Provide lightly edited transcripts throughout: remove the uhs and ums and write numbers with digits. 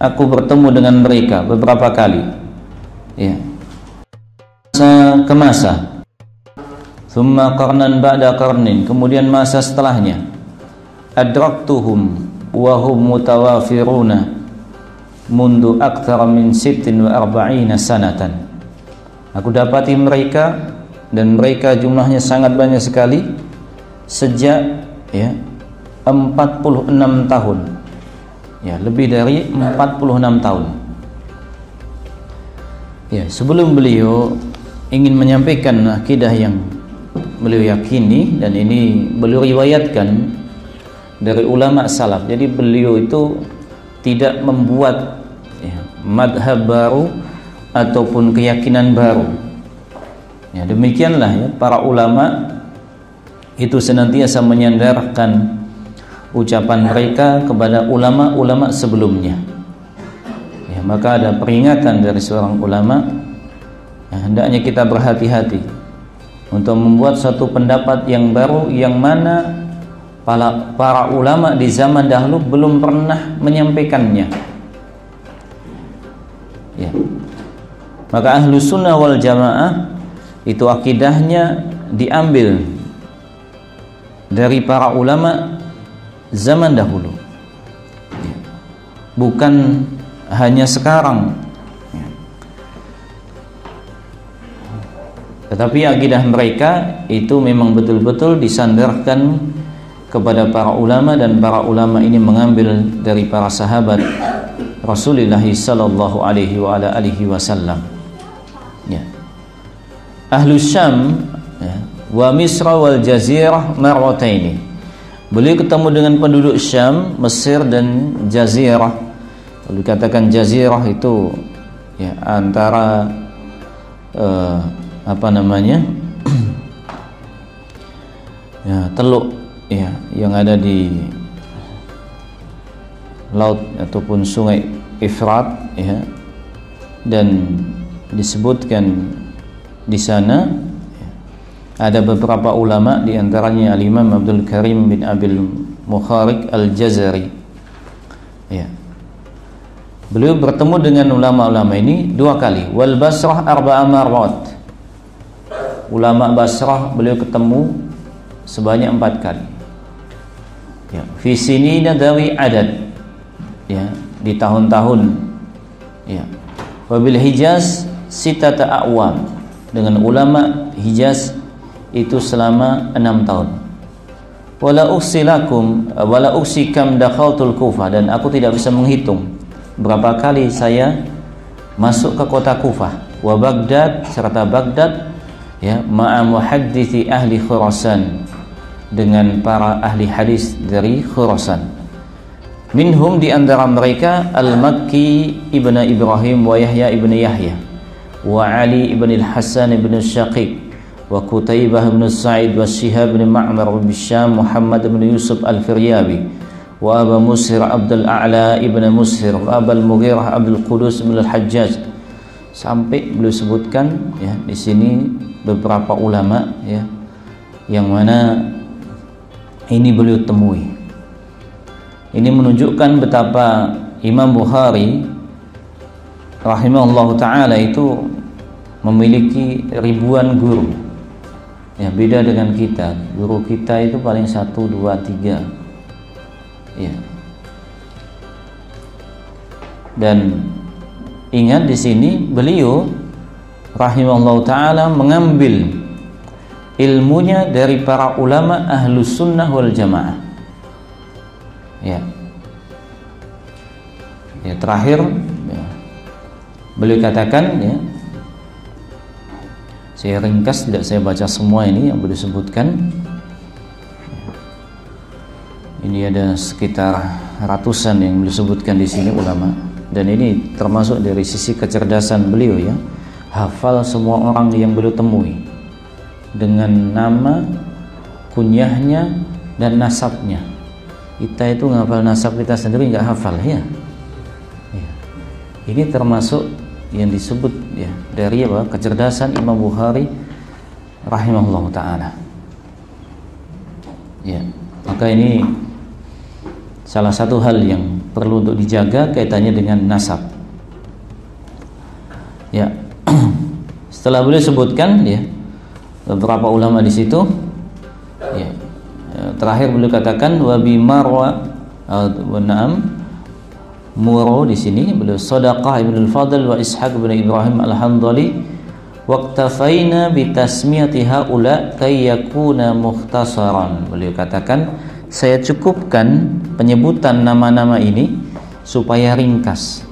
aku bertemu dengan mereka beberapa kali, ya, masa ke masa. Thumma qarnan ba'da qarnin, kemudian masa setelahnya. Adraktuhum wa hum mutawafiruna mundu akthar min 46 sanatan. Aku dapati mereka, dan mereka jumlahnya sangat banyak sekali, sejak, ya, 46 tahun. Ya, lebih dari 46 tahun. Ya, sebelum beliau ingin menyampaikan akidah yang beliau yakini, dan ini beliau riwayatkan dari ulama salaf. Jadi beliau itu tidak membuat, ya, madhab baru ataupun keyakinan baru. Ya, demikianlah, ya, para ulama itu senantiasa menyandarkan ucapan mereka kepada ulama-ulama sebelumnya. Ya, maka ada peringatan dari seorang ulama, ya, hendaknya kita berhati-hati untuk membuat satu pendapat yang baru, yang mana para ulama di zaman dahulu belum pernah menyampaikannya. Ya. Maka Ahlus Sunnah wal Jamaah itu akidahnya diambil dari para ulama zaman dahulu, bukan hanya sekarang. Tetapi akidah mereka itu memang betul-betul disandarkan kepada para ulama, dan para ulama ini mengambil dari para sahabat Rasulullah sallallahu alaihi wa ala alihi wasallam. Ya. Ahlus Syam, ya, wa Misra wal Jazirah marrataini. Beliau ketemu dengan penduduk Syam, Mesir dan Jazirah. Kalau dikatakan Jazirah itu, ya, antara apa namanya, ya, teluk, ya, yang ada di laut ataupun sungai Efrat, ya, dan disebutkan di sana, ya, ada beberapa ulama, di antaranya Al-Imam Abdul Karim bin Abil Mukharik Al-Jazari. Ya. Beliau bertemu dengan ulama-ulama ini 2 kali. Wal Basrah arba'a marrat. Ulama Basrah beliau ketemu sebanyak 4 kali. Ya, fi sinina dawi adad, ya, di tahun-tahun, ya. Wabil Hijaz sitata a'wam, dengan ulama Hijaz itu selama 6 tahun. Wala uksilakum wala uksikam dakhaltul Kufah, dan aku tidak bisa menghitung berapa kali saya masuk ke kota Kufah, wa Baghdad, serta Baghdad, ya, ma'a muhaddithi ahli Khurasan, dengan para ahli hadis dari Khurasan. Minhum, di antara mereka, Al-Makki ibn Ibrahim wa Yahya ibn Yahya wa Ali ibn al-Hasan ibn Syaqiq wa Qutaibah ibn Sa'id wa Shihab ibn Ma'mar bin Syam Muhammad ibn Yusuf al-Firyabi wa Abu Musir Abdul A'la ibn Musir wa Abul Mughirah Abdul Qudus ibn al-Hajjaj, sampai beliau sebutkan, ya, di sini beberapa ulama, ya, yang mana ini beliau temui. Ini menunjukkan betapa Imam Bukhari rahimahullahu ta'ala itu memiliki ribuan guru. Ya, beda dengan kita. Guru kita itu paling 1, 2, 3. Ya. Dan ingat, di sini beliau rahimahullahu ta'ala mengambil ilmunya dari para ulama Ahlus Sunnah wal Jamaah. Ya. Ya, terakhir, ya, beliau katakan, ya, saya ringkas, tidak saya baca semua ini yang beliau sebutkan. Ini ada sekitar ratusan yang beliau sebutkan di sini ulama, dan ini termasuk dari sisi kecerdasan beliau, ya, hafal semua orang yang beliau temui dengan nama, kunyahnya, dan nasabnya. Kita itu ngafal nasab kita sendiri nggak hafal, ya. Ya. Ini termasuk yang disebut, ya, dari apa, kecerdasan Imam Bukhari rahimahullah ta'ala. Ya, maka ini salah satu hal yang perlu untuk dijaga kaitannya dengan nasab. Ya. Setelah beliau sebutkan ya beberapa ulama di situ, ya, terakhir beliau katakan wa bi marwa muro di sini beliau Shadaqah ibn al-Fadl wa Ishaq ibn Ibrahim al-Handali waqtafaina bi tasmiyati haula kay yakuna mukhtasaran. Beliau katakan saya cukupkan penyebutan nama-nama ini supaya ringkas.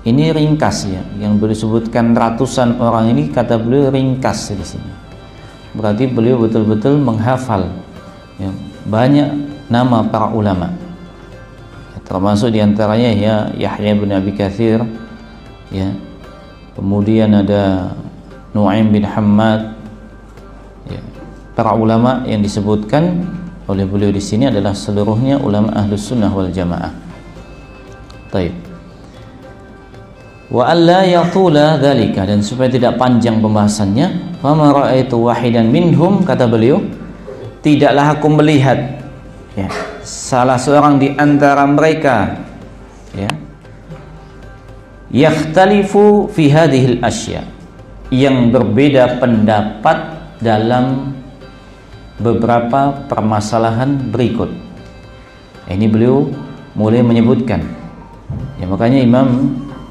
Ini ringkas ya, yang beliau sebutkan ratusan orang ini kata beliau ringkas di sini. Berarti beliau betul-betul menghafal ya, banyak nama para ulama. Termasuk diantaranya ya Yahya bin Abi Katsir, ya, kemudian ada Nu'aim bin Hammad, ya. Para ulama yang disebutkan oleh beliau di sini adalah seluruhnya ulama Ahlus Sunnah wal Jamaah. Taib. Wa alla yatula dzalika, dan supaya tidak panjang pembahasannya, fama ra'aitu wahidan minhum, kata beliau, tidaklah aku melihat ya salah seorang di antara mereka ya yakhtalifu fi hadhil asya, yang berbeda pendapat dalam beberapa permasalahan berikut. Ini beliau mulai menyebutkan ya, makanya Imam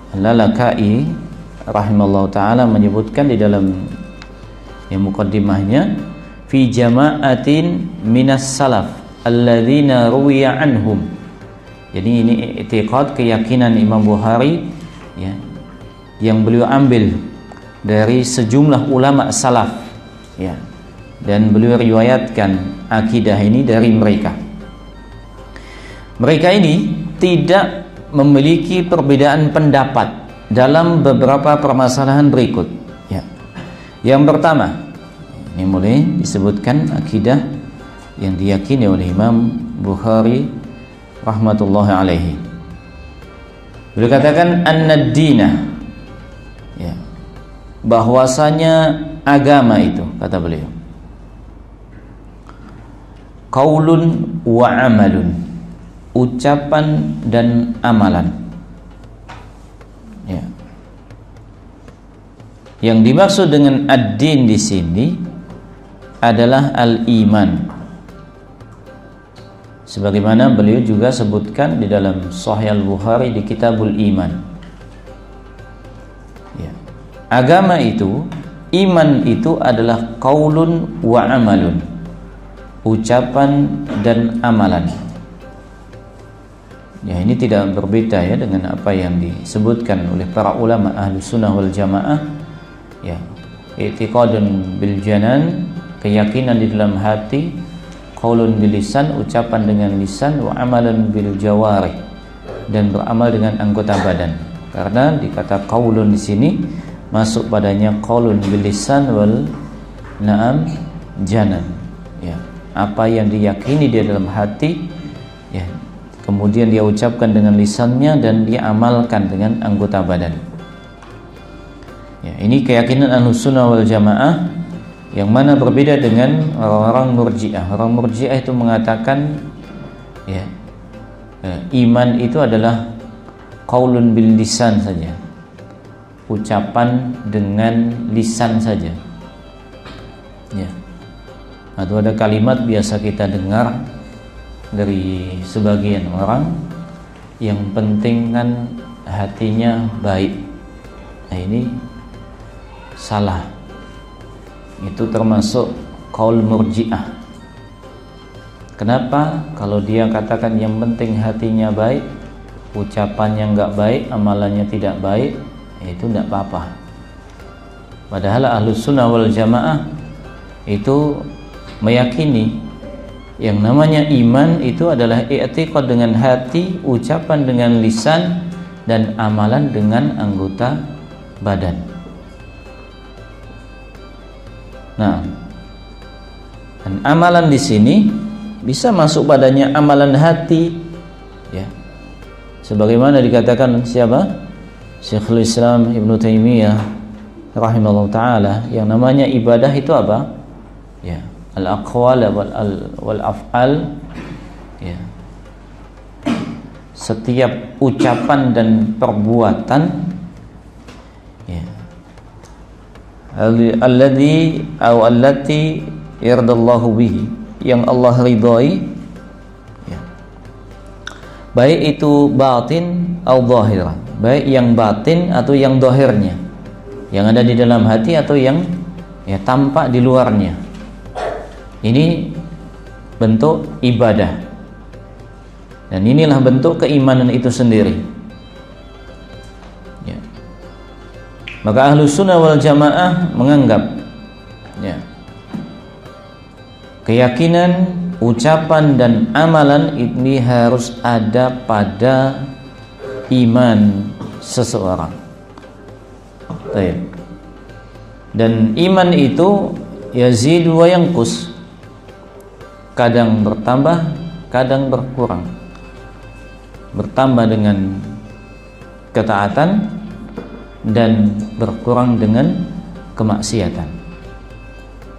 Lalaka'i rahimallahu taala menyebutkan di dalam yang muqaddimahnya fi jama'atin minas salaf alladzina ruwiya anhum. Jadi ini i'tiqad, keyakinan Imam Bukhari ya, yang beliau ambil dari sejumlah ulama salaf ya, dan beliau riwayatkan akidah ini dari mereka. Mereka ini tidak memiliki perbedaan pendapat dalam beberapa permasalahan berikut ya. Yang pertama, ini mulai disebutkan akidah yang diyakini oleh Imam Bukhari rahmatullahi alaihi. Beliau katakan an-dina ya, bahwasanya agama itu, kata beliau, qaulun wa amalun, ucapan dan amalan ya. Yang dimaksud dengan ad-din di sini adalah al-iman, sebagaimana beliau juga sebutkan di dalam Sahih Al-Bukhari di Kitabul Iman ya. Agama itu, iman itu adalah qaulun wa amalun, ucapan dan amalan ya. Ini tidak berbeda ya dengan apa yang disebutkan oleh para ulama Ahlus Sunnah wal Jamaah ya. I'tiqadun bil janan, keyakinan di dalam hati, qaulun bil lisan, ucapan dengan lisan, wa amalan bil jawarih, dan beramal dengan anggota badan. Karena dikata qaulun di sini masuk padanya qaulun bil lisan wal na'am janan ya, apa yang diyakini di dalam hati ya, kemudian dia ucapkan dengan lisannya dan dia amalkan dengan anggota badan ya. Ini keyakinan Ahlus Sunnah wal Jamaah, yang mana berbeda dengan orang-orang Murji'ah. Orang Murji'ah itu mengatakan ya, iman itu adalah qaulun bil lisan saja, ucapan dengan lisan saja ya. Atau ada kalimat biasa kita dengar dari sebagian orang, yang penting kan hatinya baik. Nah, ini salah. Itu termasuk qaul Murji'ah. Kenapa? Kalau dia katakan yang penting hatinya baik, ucapannya enggak baik, amalannya tidak baik, itu tidak apa-apa. Padahal Ahlus Sunnah wal Jamaah itu meyakini yang namanya iman itu adalah i'tiqad dengan hati, ucapan dengan lisan, dan amalan dengan anggota badan. Nah, dan amalan di sini bisa masuk padanya amalan hati ya. Sebagaimana dikatakan siapa? Syekhul Islam Ibnu Taimiyah rahimahullah taala, yang namanya ibadah itu apa? Ya, al-aqwal wal af'al ya. setiap ucapan dan perbuatan ya, alladzi aw allati yardallahu bihi, yang Allah ridhai ya, baik itu batin atau zahir, baik yang batin atau yang zahirnya, yang ada di dalam hati atau yang ya tampak di luarnya. Ini bentuk ibadah, dan inilah bentuk keimanan itu sendiri ya. Maka Ahlus Sunnah wal Jamaah menganggap ya, keyakinan, ucapan dan amalan ini harus ada pada iman seseorang. Baik. Dan iman itu yazidu wa yanqus, kadang bertambah, kadang berkurang. Bertambah dengan ketaatan dan berkurang dengan kemaksiatan.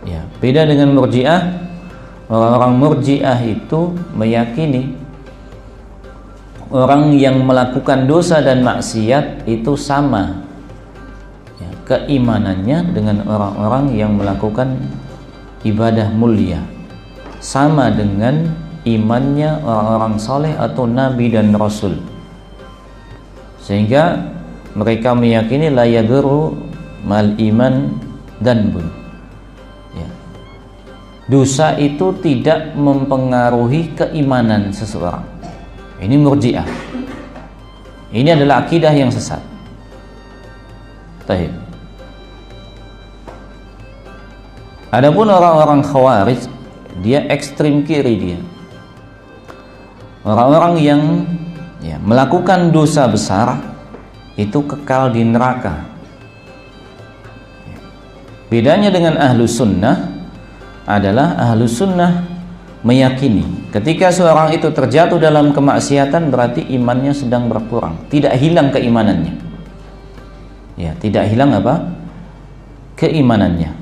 Ya, beda dengan Murji'ah. Orang-orang Murji'ah itu meyakini orang yang melakukan dosa dan maksiat itu sama ya, keimanannya dengan orang-orang yang melakukan ibadah mulia, sama dengan imannya orang-orang saleh atau nabi dan rasul, sehingga mereka meyakini la yadurru mal iman danbun ya, dosa itu tidak mempengaruhi keimanan seseorang. Ini Murji'ah. Ini adalah akidah yang sesat. Baik. Adapun orang-orang Khawarij, dia ekstrim kiri dia. Orang-orang yang ya, melakukan dosa besar itu kekal di neraka. Bedanya dengan Ahlus Sunnah adalah Ahlus Sunnah meyakini ketika seorang itu terjatuh dalam kemaksiatan berarti imannya sedang berkurang, tidak hilang keimanannya. Ya, tidak hilang apa? Keimanannya.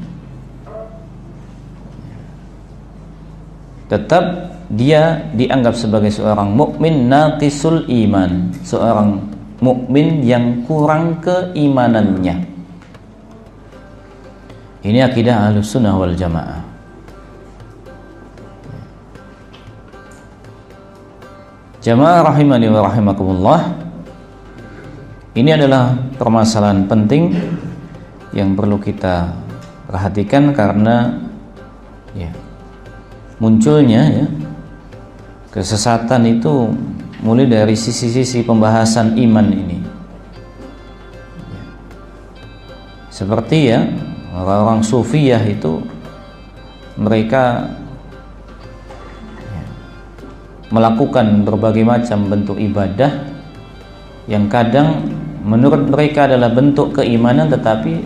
Tetap dia dianggap sebagai seorang mukmin naqisul iman, seorang mukmin yang kurang keimanannya. Ini akidah Ahlus Sunnah wal Jamaah. Jamaah rahimani wa rahimakumullah, ini adalah permasalahan penting yang perlu kita perhatikan karena ya, munculnya ya, kesesatan itu mulai dari sisi-sisi pembahasan iman ini ya. Seperti ya orang-orang Sufiyah itu mereka melakukan berbagai macam bentuk ibadah yang kadang menurut mereka adalah bentuk keimanan tetapi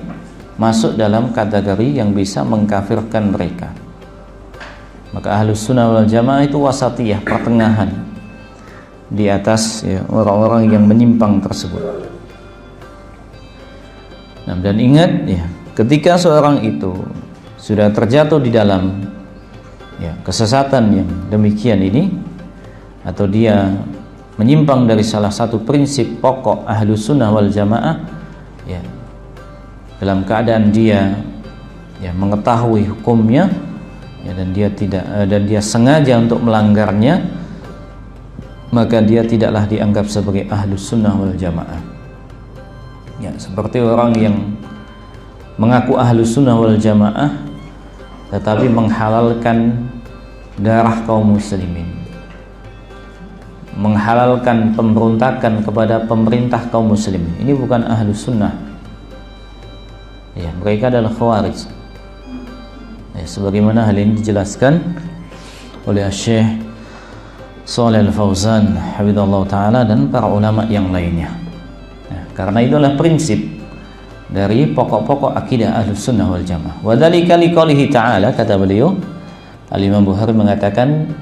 masuk dalam kategori yang bisa mengkafirkan mereka. Maka Ahlus Sunnah wal Jamaah itu wasatiyah, pertengahan di atas ya, orang-orang yang menyimpang tersebut. Nah, dan ingat ya, ketika seorang itu sudah terjatuh di dalam ya, kesesatan yang demikian ini, atau dia menyimpang dari salah satu prinsip pokok Ahlus Sunnah wal Jamaah ya, dalam keadaan dia ya, mengetahui hukumnya ya, dan dia sengaja untuk melanggarnya, maka dia tidaklah dianggap sebagai Ahlus Sunnah wal Jamaah ya, seperti orang yang mengaku Ahlus Sunnah wal Jamaah tetapi menghalalkan darah kaum muslimin, menghalalkan pemberontakan kepada pemerintah kaum muslimin. Ini bukan Ahlus Sunnah ya, mereka adalah Khawarij ya, sebagaimana hal ini dijelaskan oleh Syekh Shalih Al-Fauzan hafizallahu taala dan para ulama yang lainnya ya, karena itulah prinsip dari pokok-pokok akidah Ahlus Sunnah wal Jamaah. Wa dzalika liqaulihi ta'ala, kata beliau Al-Imam Bukhari mengatakan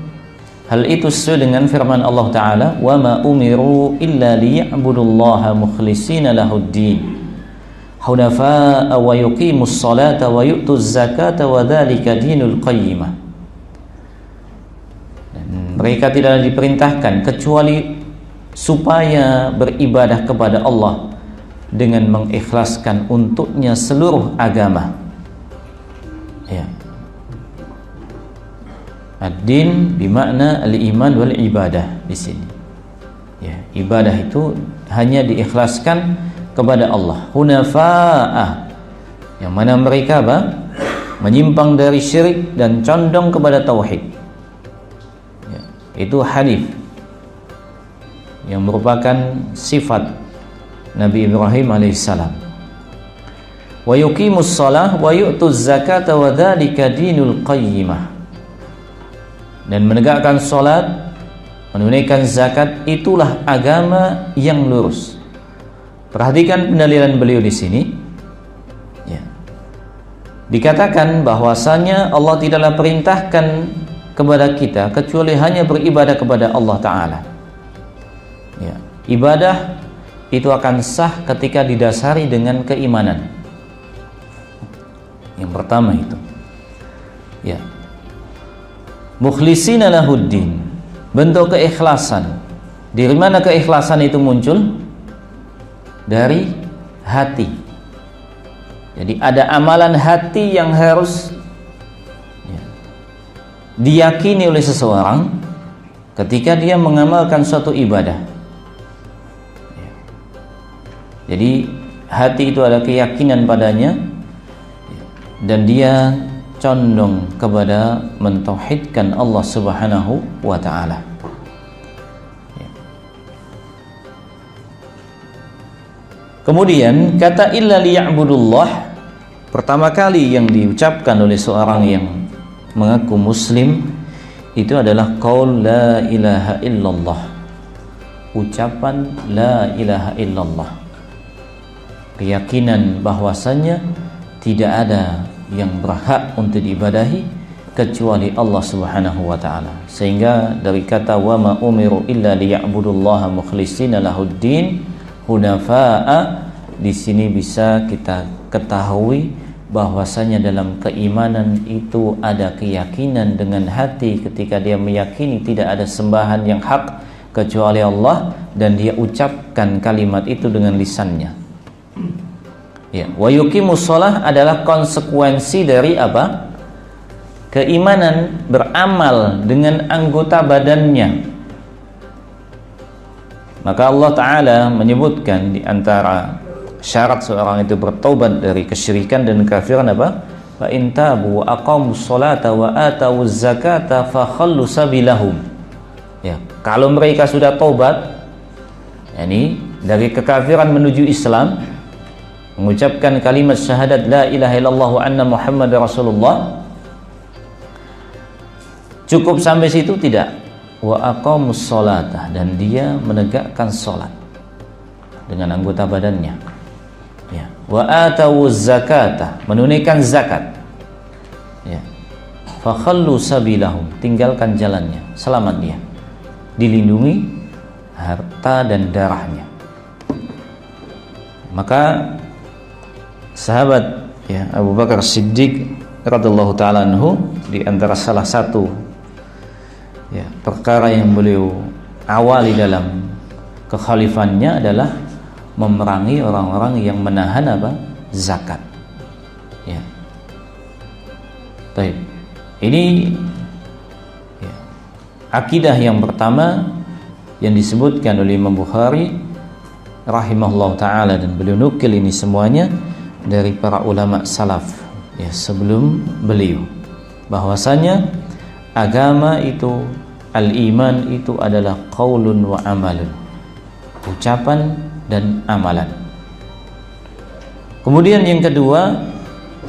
hal itu sesuai dengan firman Allah Ta'ala, wa ma umiru illa liya'budullaha mukhlishina lahuddin hunafa'a wa yuqimus salata wa yu'tuz zakata wa dzalika dinul qayyimah. Dan mereka tidaklah diperintahkan kecuali supaya beribadah kepada Allah dengan mengikhlaskan untuknya seluruh agama. Ya. Ad-din bimakna al-iman wal ibadah di sini. Ya, ibadah itu hanya diikhlaskan kepada Allah. Hunafa'ah, yang mana mereka menyimpang dari syirik dan condong kepada tauhid. Ya, itu hanif, yang merupakan sifat Nabi Ibrahim alaihissalam. Wa yuqimus shalah wa yu'tuz zakata wa dzalika dinul qayyimah. Dan menegakkan salat, menunaikan zakat, itulah agama yang lurus. Perhatikan pendalilan beliau di sini. Ya. Dikatakan bahwasanya Allah tidaklah perintahkan kepada kita kecuali hanya beribadah kepada Allah Ta'ala. Ya. Ibadah itu akan sah ketika didasari dengan keimanan. Yang pertama itu, ya, mukhlisina lahuddin, bentuk keikhlasan. Dari mana keikhlasan itu muncul? Dari hati. Jadi ada amalan hati yang harus, ya, diyakini oleh seseorang ketika dia mengamalkan suatu ibadah. Ya. Jadi hati itu ada keyakinan padanya, ya, dan dia condong kepada mentauhidkan Allah Subhanahu wa ta'ala. Ya. Kemudian kata illa liya'budullah, pertama kali yang diucapkan oleh seorang yang mengaku muslim itu adalah qaul la ilaha illallah, ucapan la ilaha illallah, keyakinan bahwasanya tidak ada yang berhak untuk diibadahi kecuali Allah Subhanahu wa ta'ala. Sehingga dari kata wa ma umiru illa liya'budullaha mukhlishina lahuddin hunafa'a, di sini bisa kita ketahui bahwasanya dalam keimanan itu ada keyakinan dengan hati ketika dia meyakini tidak ada sembahan yang hak kecuali Allah, dan dia ucapkan kalimat itu dengan lisannya. Ya, wa yuqimus shalah adalah konsekuensi dari apa? Keimanan, beramal dengan anggota badannya. Maka Allah Ta'ala menyebutkan di antara syarat seorang itu bertaubat dari kesyirikan dan kekafiran apa? Fa in tabu wa aqamus sholata wa atawuz zakata fa khallu sabilahum. Ya, kalau mereka sudah taubat, yakni dari kekafiran menuju Islam, mengucapkan kalimat syahadat la ilaha illallah wa anna Muhammad Rasulullah, cukup sampai situ? Tidak. Wa aqamus sholata, dan dia menegakkan sholat dengan anggota badannya. Ya. Wa atawuz zakata, menunaikan zakat. Ya. Fa khallu sabilahum, tinggalkan jalannya, selamat dia, dilindungi harta dan darahnya. Maka sahabat, ya, Abu Bakar Siddiq radhiyallahu taala anhu, di antara salah satu, ya, perkara yang beliau awali dalam kekhalifannya adalah memerangi orang-orang yang menahan apa? Zakat. Ya. Baik. Ini, ya, akidah yang pertama yang disebutkan oleh Imam Bukhari rahimahullah taala, dan beliau nukil ini semuanya dari para ulama salaf, ya, sebelum beliau, bahwasanya agama itu, al-iman itu adalah qaulun wa amalun, ucapan dan amalan. Kemudian yang kedua,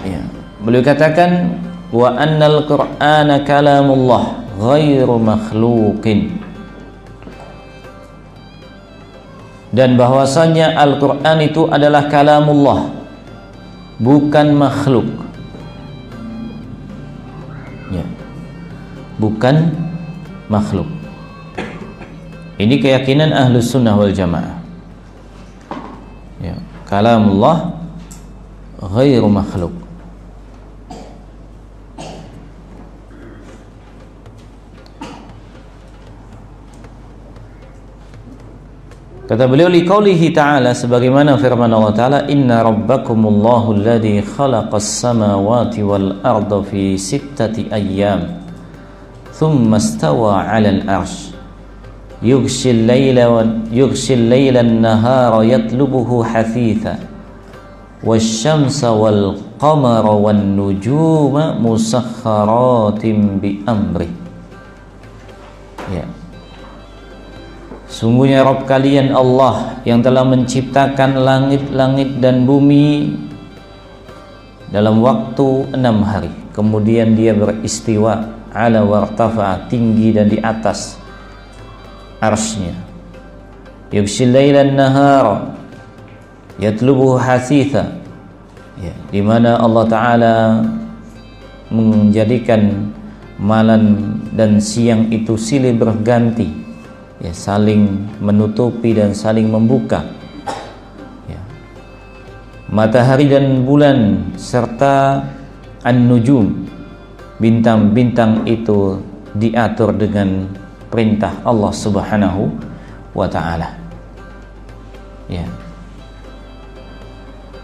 ya, beliau katakan wa annal qur'ana kalamullah ghairu makhluqin, dan bahwasanya Al-Qur'an itu adalah kalamullah, bukan makhluk. Ya. Bukan makhluk. Ini keyakinan Ahlus Sunnah wal Jamaah. Ya, kalamullah ghairu makhluk. Kata beliau, liqaulihi ta'ala, sebagaimana firman Allah Ta'ala, inna rabbakumullahu alladhi khalaqas samawati wal arda fi sittati ayyam thumma istawa 'alal arsy yughshil layla an-nahara yatlubuhu hafitha wasyamsa wal qamara wan nujuma musakhkharatin bi amri. Ya. Sungguhnya Rabb kalian Allah yang telah menciptakan langit-langit dan bumi dalam waktu 6 hari. Kemudian dia beristiwa ala wartafa, tinggi dan di atas arsy-Nya. Yughshil lailan nahara yatlubuhu hasitha. Ya, di mana Allah Ta'ala menjadikan malam dan siang itu silih berganti, ya, saling menutupi dan saling membuka. Ya. Matahari dan bulan serta an-nujum, bintang-bintang itu diatur dengan perintah Allah Subhanahu wa Ta'ala. Ya.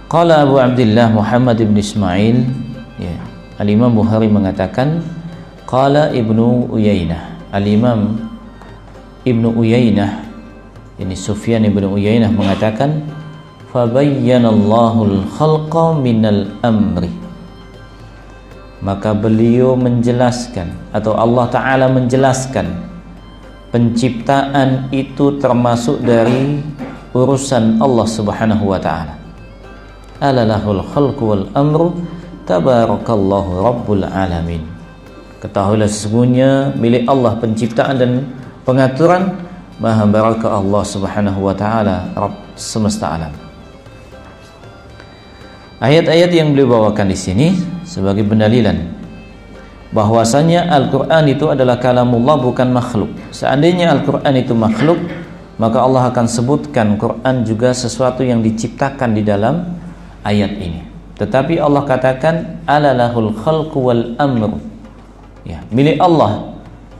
Qala Abu Abdullah Muhammad ibn Ismail, ya, Al-Imam Bukhari mengatakan, qala Ibnu Uyainah, Al-Imam Ibnu Uyainah, ini Sufyan Ibnu Uyainah mengatakan, fabayyanallahu al-khalqa minal amri, maka beliau menjelaskan atau Allah Ta'ala menjelaskan penciptaan itu termasuk dari urusan Allah Subhanahu wa Ta'ala. Alalahul khalqu wal amru tabarakallahu rabbul alamin. Ketahuilah sesungguhnya milik Allah penciptaan dan pengaturan, maha barakah Allah Subhanahu wa Ta'ala, Rabb semesta alam. Ayat-ayat yang beliau bawakan di sini sebagai pendalilan bahwasanya Al-Qur'an itu adalah kalamullah, bukan makhluk. Seandainya Al-Qur'an itu makhluk, maka Allah akan sebutkan Quran juga sesuatu yang diciptakan di dalam ayat ini. Tetapi Allah katakan alalahul khalqu wal amru, ya, milik Allah,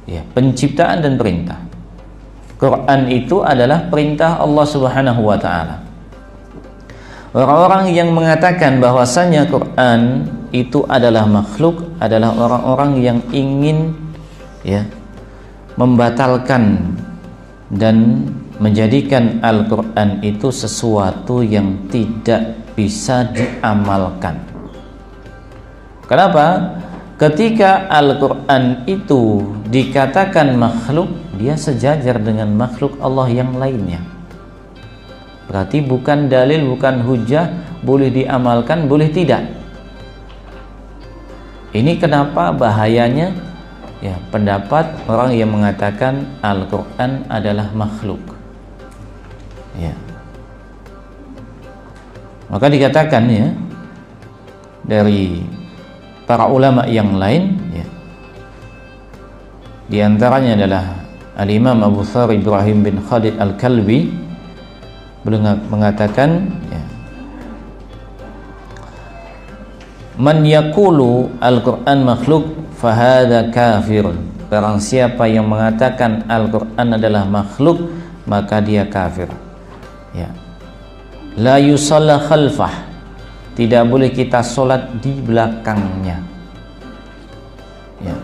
ya, penciptaan dan perintah. Quran itu adalah perintah Allah Subhanahu wa Ta'ala. Orang-orang yang mengatakan bahwasanya Quran itu adalah makhluk adalah orang-orang yang ingin, ya, membatalkan dan menjadikan Al-Quran itu sesuatu yang tidak bisa diamalkan. Kenapa? Ketika Al-Quran itu dikatakan makhluk, dia sejajar dengan makhluk Allah yang lainnya. Berarti bukan dalil, bukan hujah, boleh diamalkan, boleh tidak. Ini kenapa bahayanya, ya, pendapat orang yang mengatakan Al-Quran adalah makhluk. Ya. Maka dikatakan, ya, dari para ulama yang lain, ya, di antaranya adalah Al-Imam Abu Thar Ibrahim bin Khalid Al-Kalbi, beliau mengatakan, ya, man yaqulu Al-Quran makhluk fahadha kafirun, barang siapa yang mengatakan Al-Quran adalah makhluk maka dia kafir. Ya. La yusalla khalfah, tidak boleh kita sholat di belakangnya. Ya.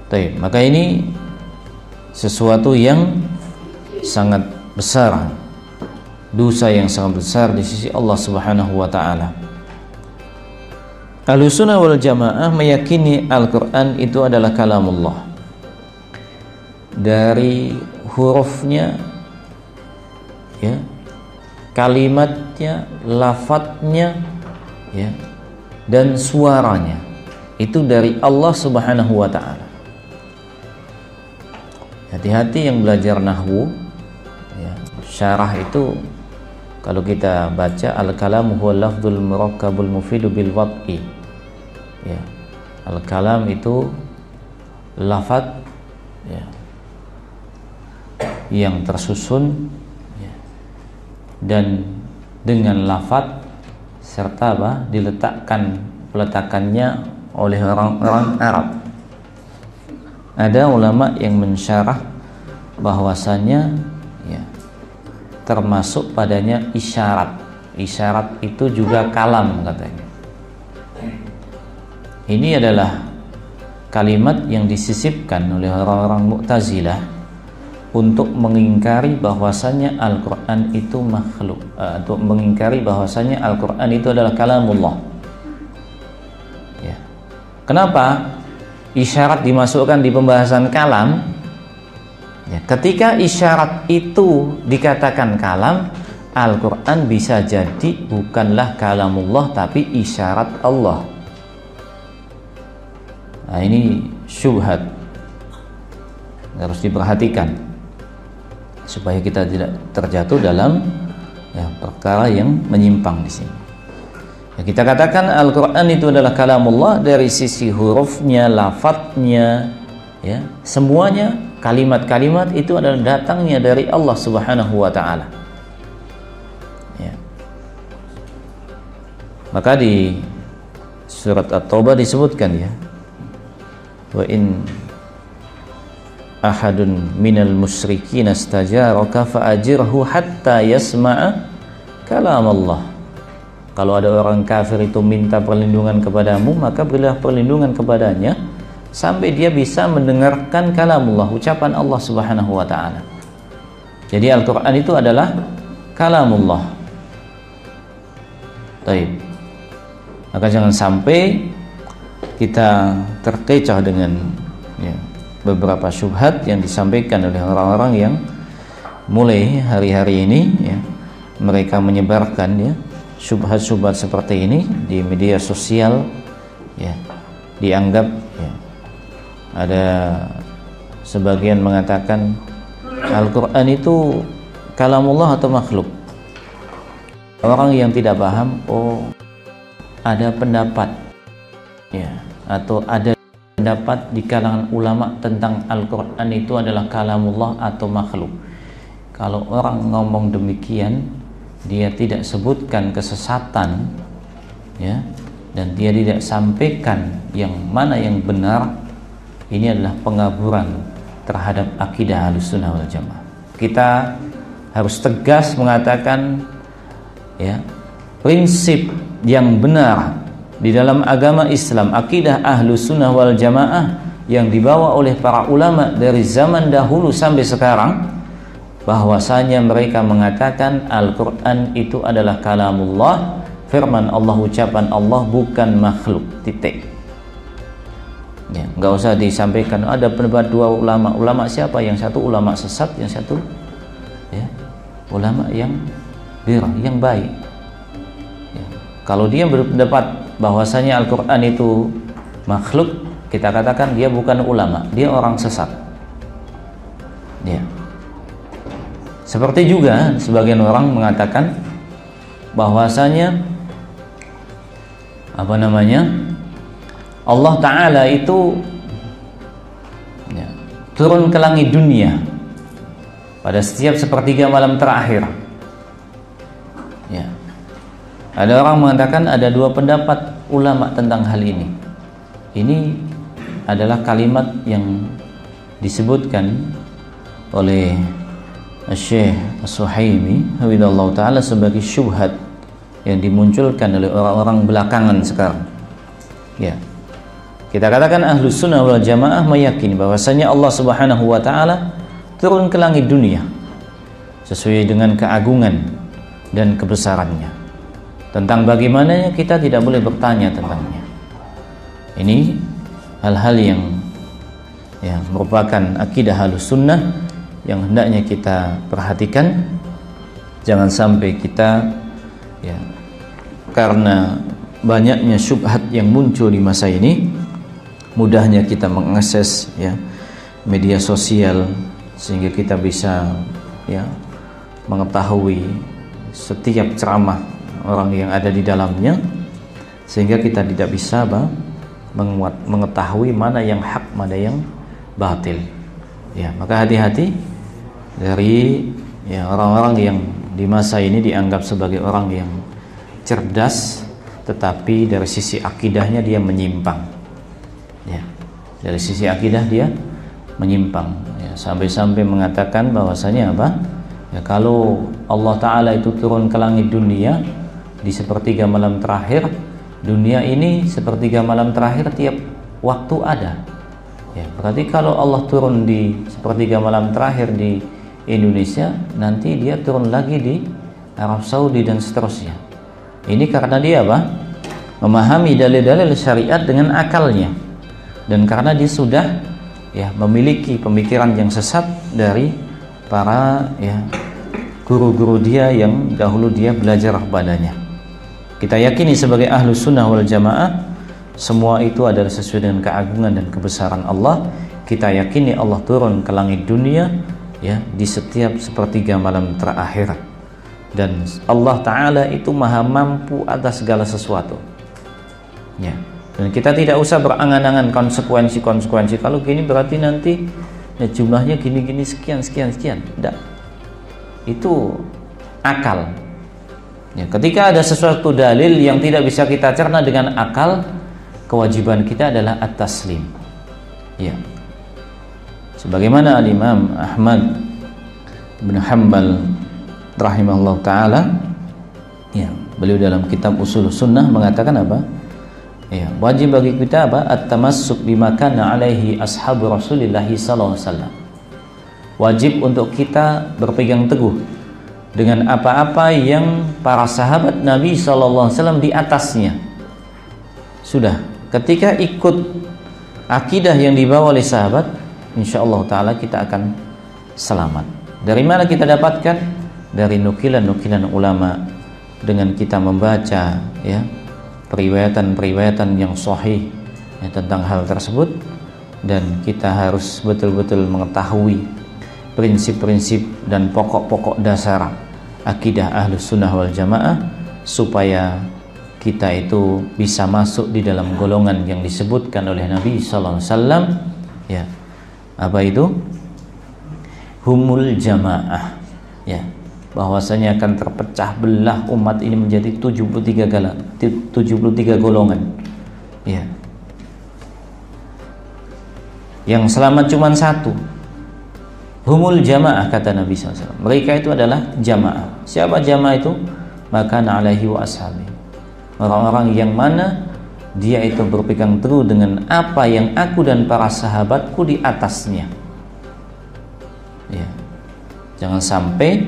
Baik, maka ini sesuatu yang sangat besar, dosa yang sangat besar di sisi Allah Subhanahu wa Ta'ala. Ahlussunnah wal Jamaah meyakini Al-Quran itu adalah kalamullah, dari hurufnya, ya, kalimatnya, lafadznya, ya, dan suaranya itu dari Allah Subhanahu wa Ta'ala. Hati-hati yang belajar nahwu, ya, syarah itu kalau kita baca al-kalamu huwa lafdzul murakkabul mufidu bil wad'i, ya, al-kalam itu lafadz, ya, yang tersusun, ya, dan dengan lafadz serta peletakannya oleh orang-orang Arab. Ada ulama yang mensyarah bahwasanya ya, termasuk padanya isyarat. Isyarat itu juga kalam katanya. Ini adalah kalimat yang disisipkan oleh orang-orang Mu'tazilah untuk mengingkari bahwasanya Al-Quran itu makhluk, untuk mengingkari bahwasanya Al-Quran itu adalah kalamullah. Ya. Kenapa isyarat dimasukkan di pembahasan kalam? Ya, ketika isyarat itu dikatakan kalam, Al-Quran bisa jadi bukanlah kalamullah tapi isyarat Allah. Nah, ini syubhat, harus diperhatikan supaya kita tidak terjatuh dalam ya, perkara yang menyimpang di sini. Ya, kita katakan Al-Quran itu adalah kalamullah dari sisi hurufnya, lafadznya, ya, semuanya kalimat-kalimat itu adalah datangnya dari Allah Subhanahu wa Ta'ala. Ya. Maka di surat At-Taubah disebutkan ya, wa in ahadun minal musyrikin astajaraka fa'ajirhu hatta yasma'a kalam Allah. Kalau ada orang kafir itu minta perlindungan kepadamu, maka berilah perlindungan kepadanya sampai dia bisa mendengarkan kalamullah, ucapan Allah Subhanahu wa Ta'ala. Jadi Al-Quran itu adalah kalamullah. Baik. Maka jangan sampai kita terkecoh dengan ya, beberapa syubhat yang disampaikan oleh orang-orang yang mulai hari-hari ini ya, mereka menyebarkan ya syubhat-syubhat seperti ini di media sosial ya, dianggap ya, ada sebagian mengatakan Al-Quran itu kalamullah atau makhluk. Orang yang tidak paham, oh ada pendapat ya, atau ada pendapat di kalangan ulama tentang Al-Quran itu adalah kalamullah atau makhluk. Kalau orang ngomong demikian, dia tidak sebutkan kesesatan ya, dan dia tidak sampaikan yang mana yang benar, ini adalah pengaburan terhadap akidah Ahlussunnah wal Jamaah. Kita harus tegas mengatakan ya, prinsip yang benar di dalam agama Islam, akidah Ahlussunnah wal Jamaah yang dibawa oleh para ulama dari zaman dahulu sampai sekarang, bahwasanya mereka mengatakan Al-Quran itu adalah kalamullah, firman Allah, ucapan Allah, bukan makhluk, titik ya, nggak usah disampaikan ada pendapat dua ulama. Ulama siapa? Yang satu ulama sesat, yang satu ya, ulama yang yang baik ya. Kalau dia berpendapat bahwasanya Al-Quran itu makhluk, kita katakan dia bukan ulama, dia orang sesat ya. Seperti juga sebagian orang mengatakan bahwasanya apa namanya, Allah Ta'ala itu ya, turun ke langit dunia pada setiap sepertiga malam terakhir ya. Ada orang mengatakan ada dua pendapat ulama tentang hal ini. Ini adalah kalimat yang disebutkan oleh Syekh As-Suhaimi hafizallahu ta'ala sebagai syubhat yang dimunculkan oleh orang-orang belakangan sekarang ya. Kita katakan Ahlussunnah wal Jamaah meyakini bahwasanya Allah Subhanahu wa Ta'ala turun ke langit dunia sesuai dengan keagungan dan kebesarannya. Tentang bagaimananya kita tidak boleh bertanya tentangnya. Ini hal-hal yang ya, merupakan akidah Ahlussunnah yang hendaknya kita perhatikan. Jangan sampai kita ya, karena banyaknya syubhat yang muncul di masa ini, mudahnya kita mengakses ya media sosial sehingga kita bisa ya mengetahui setiap ceramah orang yang ada di dalamnya, sehingga kita tidak bisa mengetahui mana yang hak, mana yang batil ya. Maka hati-hati dari ya orang-orang yang di masa ini dianggap sebagai orang yang cerdas, tetapi dari sisi akidahnya dia menyimpang ya. Dari sisi akidah dia menyimpang ya, sampai-sampai mengatakan bahwasanya apa ya, kalau Allah Ta'ala itu turun ke langit dunia di sepertiga malam terakhir, dunia ini sepertiga malam terakhir tiap waktu ada ya, berarti kalau Allah turun di sepertiga malam terakhir di Indonesia, nanti dia turun lagi di Arab Saudi dan seterusnya. Ini karena dia apa? Memahami dalil-dalil syariat dengan akalnya, dan karena dia sudah ya memiliki pemikiran yang sesat dari para ya guru-guru dia yang dahulu dia belajar kepadanya. Kita yakini sebagai ahlu sunnah wal jamaah, semua itu adalah sesuai dengan keagungan dan kebesaran Allah. Kita yakini Allah turun ke langit dunia ya di setiap sepertiga malam terakhir, dan Allah Ta'ala itu maha mampu atas segala sesuatu ya. Dan kita tidak usah berangan-angan konsekuensi. Kalau gini berarti nanti ya, jumlahnya gini-gini sekian. Tidak. Itu akal. Ya, ketika ada sesuatu dalil yang tidak bisa kita cerna dengan akal, kewajiban kita adalah at-taslim. Ya. Sebagaimana Al-Imam Ahmad bin Hanbal rahimahullah taala, ya, beliau dalam kitab Ushul Sunnah mengatakan apa? Ya, wajib bagi kita apa? At-tamassuk bima kana alaihi ashabu Rasulillah sallallahu alaihi wasallam. Wajib untuk kita berpegang teguh dengan apa-apa yang para sahabat Nabi sallallahu alaihi wasallam di atasnya. Sudah, ketika ikut akidah yang dibawa oleh sahabat, insyaallah taala kita akan selamat. Dari mana kita dapatkan? Dari nukilan-nukilan ulama, dengan kita membaca ya periwayatan-periwayatan yang sahih ya, tentang hal tersebut, dan kita harus betul-betul mengetahui prinsip-prinsip dan pokok-pokok dasar akidah Ahlus Sunnah wal Jamaah, supaya kita itu bisa masuk di dalam golongan yang disebutkan oleh Nabi sallallahu alaihi wasallam ya. Apa itu? Humul jamaah ya, bahwasanya akan terpecah belah umat ini menjadi 73 golongan ya. Yang selamat cuma satu. Humul jamaah, kata Nabi SAW. Mereka itu adalah jamaah. Siapa jamaah itu? Maka alaihi wa ashabi. Orang-orang yang mana dia itu berpegang teguh dengan apa yang aku dan para sahabatku di atasnya ya. Jangan sampai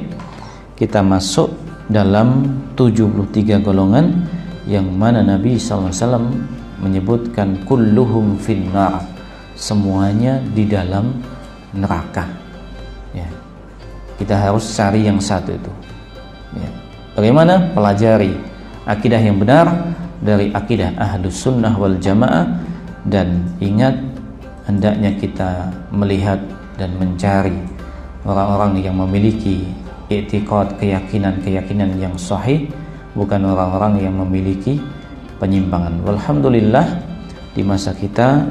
kita masuk dalam 73 golongan yang mana Nabi SAW menyebutkan kulluhum finnar, semuanya di dalam neraka ya. Kita harus cari yang satu itu ya. Bagaimana? Pelajari akidah yang benar dari akidah Ahlus Sunnah wal Jamaah, dan ingat hendaknya kita melihat dan mencari orang-orang yang memiliki i'tiqad, keyakinan yang sahih, bukan orang-orang yang memiliki penyimpangan. Alhamdulillah di masa kita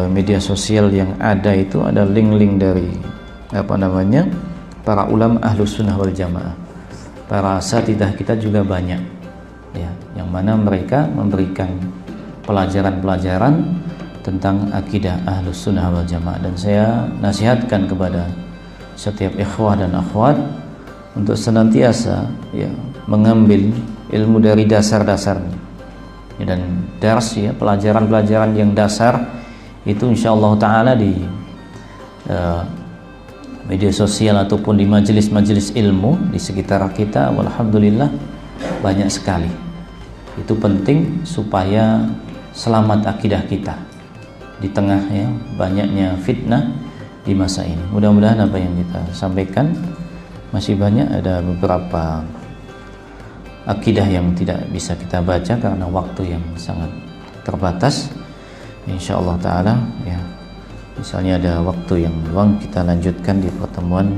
media sosial yang ada itu ada link-link dari para ulama Ahlus Sunnah wal Jamaah. Para asatidzah kita juga banyak ya, yang mana mereka memberikan pelajaran-pelajaran tentang akidah Ahlus Sunnah wal Jamaah. Dan saya nasihatkan kepada setiap ikhwah dan akhwat untuk senantiasa ya mengambil ilmu dari dasar-dasarnya ya, dan dars ya, pelajaran-pelajaran yang dasar itu insyaallah taala di media sosial ataupun di majelis-majelis ilmu di sekitar kita, alhamdulillah banyak sekali. Itu penting supaya selamat akidah kita di tengah ya banyaknya fitnah di masa ini. Mudah-mudahan apa yang kita sampaikan, masih banyak ada beberapa akidah yang tidak bisa kita baca karena waktu yang sangat terbatas. Insyaallah taala ya, misalnya ada waktu yang luang, kita lanjutkan di pertemuan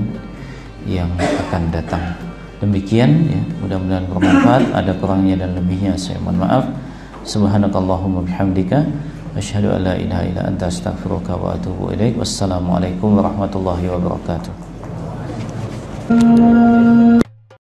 yang akan datang. Demikian ya, mudah-mudahan bermanfaat. Ada kurangnya dan lebihnya saya mohon maaf. Subhanakallahumma bihamdika asyhadu an la ilaha illa anta astaghfiruka wa atubu ilaik. Wassalamualaikum warahmatullahi wabarakatuh.